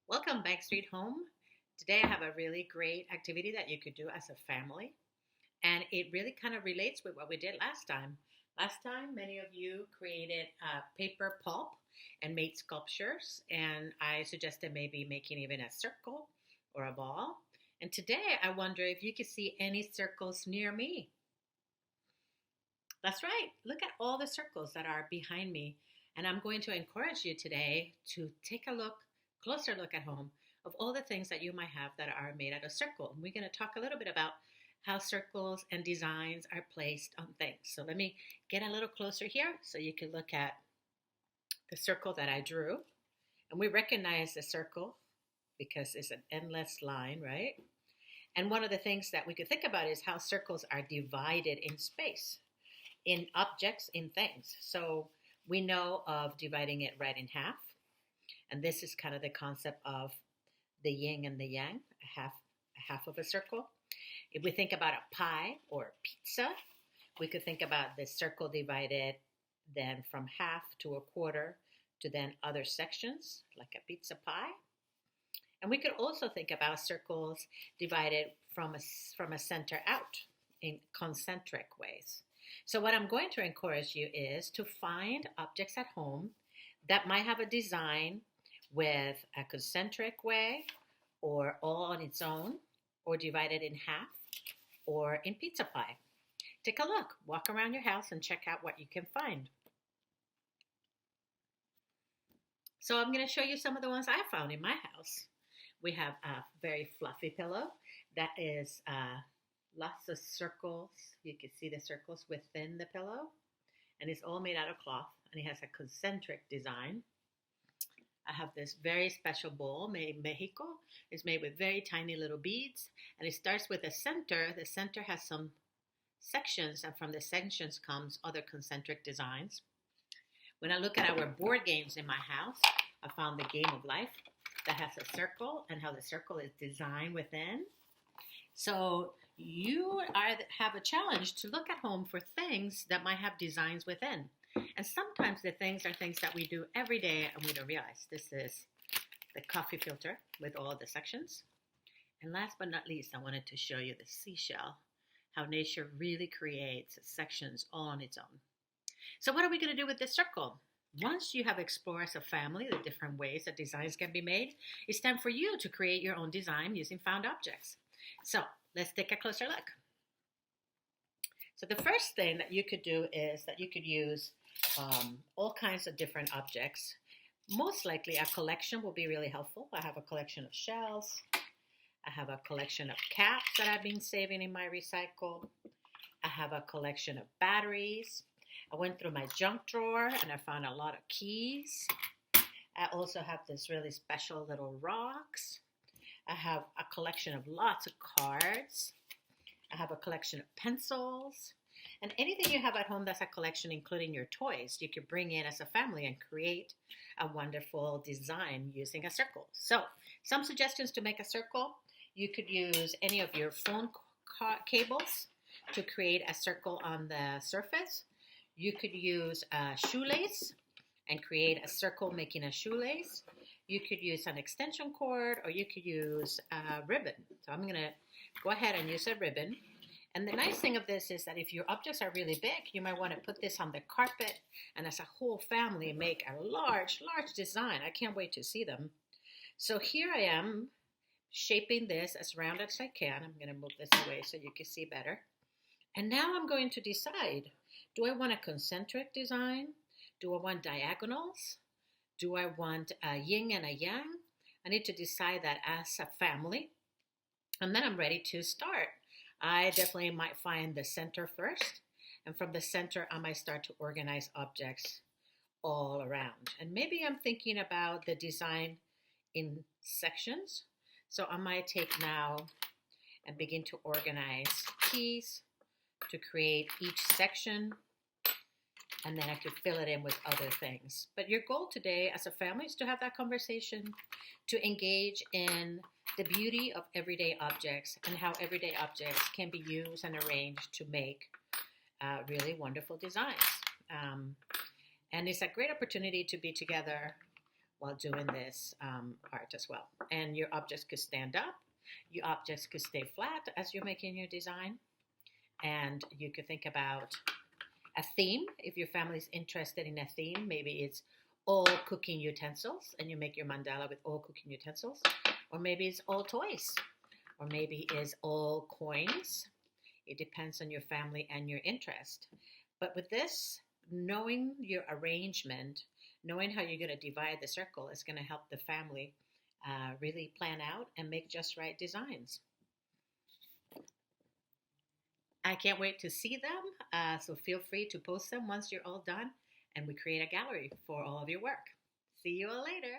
Welcome back, Street Home. Today I have a really great activity that you could do as a family, and it really kind of relates with what we did last time. Last time, many of you created paper pulp and made sculptures, and I suggested maybe making even a circle or a ball. And today I wonder if you could see any circles near me. That's right. Look at all the circles that are behind me. And I'm going to encourage you today to take a closer look at home of all the things that you might have that are made out of circle. And we're going to talk a little bit about how circles and designs are placed on things. So let me get a little closer here so you can look at the circle that I drew. And we recognize the circle because it's an endless line, right? And one of the things that we could think about is how circles are divided in space, in objects, in things. So we know of dividing it right in half. And this is kind of the concept of the yin and the yang, a half of a circle. If we think about a pie or pizza, we could think about the circle divided then from half to a quarter to then other sections, like a pizza pie. And we could also think about circles divided from a center out in concentric ways. So what I'm going to encourage you is to find objects at home that might have a design with a concentric way or all on its own or divided in half or in pizza pie. Take a look, walk around your house and check out what you can find. So I'm going to show you some of the ones I found in my house. We have a very fluffy pillow that is lots of circles. You can see the circles within the pillow. And it's all made out of cloth. And it has a concentric design. I have this very special bowl made in Mexico. It's made with very tiny little beads. And it starts with a center. The center has some sections. And from the sections comes other concentric designs. When I look at our board games in my house, I found the Game of Life that has a circle and how the circle is designed within. So you have a challenge to look at home for things that might have designs within. And sometimes the things are things that we do every day and we don't realize. This is the coffee filter with all the sections. And last but not least, I wanted to show you the seashell, how nature really creates sections all on its own. So what are we going to do with this circle? Once you have explored as a family the different ways that designs can be made, it's time for you to create your own design using found objects. So let's take a closer look. So the first thing that you could do is that you could use all kinds of different objects. Most likely a collection will be really helpful. I have a collection of shells. I have a collection of caps that I've been saving in my recycle. I have a collection of batteries. I went through my junk drawer and I found a lot of keys. I also have this really special little rocks. I have a collection of lots of cards. I have a collection of pencils. And anything you have at home that's a collection, including your toys, you could bring in as a family and create a wonderful design using a circle. So, some suggestions to make a circle. You could use any of your phone cables to create a circle on the surface. You could use a shoelace and create a circle making a shoelace. You could use an extension cord or you could use a ribbon. So I'm going to go ahead and use a ribbon. And the nice thing of this is that if your objects are really big, you might want to put this on the carpet and as a whole family make a large design. I can't wait to see them. So here I am shaping this as round as I can. I'm going to move this away so you can see better. And now I'm going to decide, do I want a concentric design? Do I want diagonals? Do I want a yin and a yang? I need to decide that as a family. And then I'm ready to start. I definitely might find the center first. And from the center, I might start to organize objects all around. And maybe I'm thinking about the design in sections. So I might take now and begin to organize keys to create each section. And then I could fill it in with other things. But your goal today as a family is to have that conversation, to engage in the beauty of everyday objects and how everyday objects can be used and arranged to make really wonderful designs. And it's a great opportunity to be together while doing this art as well. And your objects could stand up, your objects could stay flat as you're making your design, and you could think about a theme. If your family is interested in a theme, maybe it's all cooking utensils and you make your mandala with all cooking utensils, or maybe it's all toys, or maybe it's all coins. It depends on your family and your interest. But with this, knowing your arrangement, knowing how you're going to divide the circle is going to help the family really plan out and make just right designs. I can't wait to see them. So feel free to post them once you're all done, and we create a gallery for all of your work. See you all later.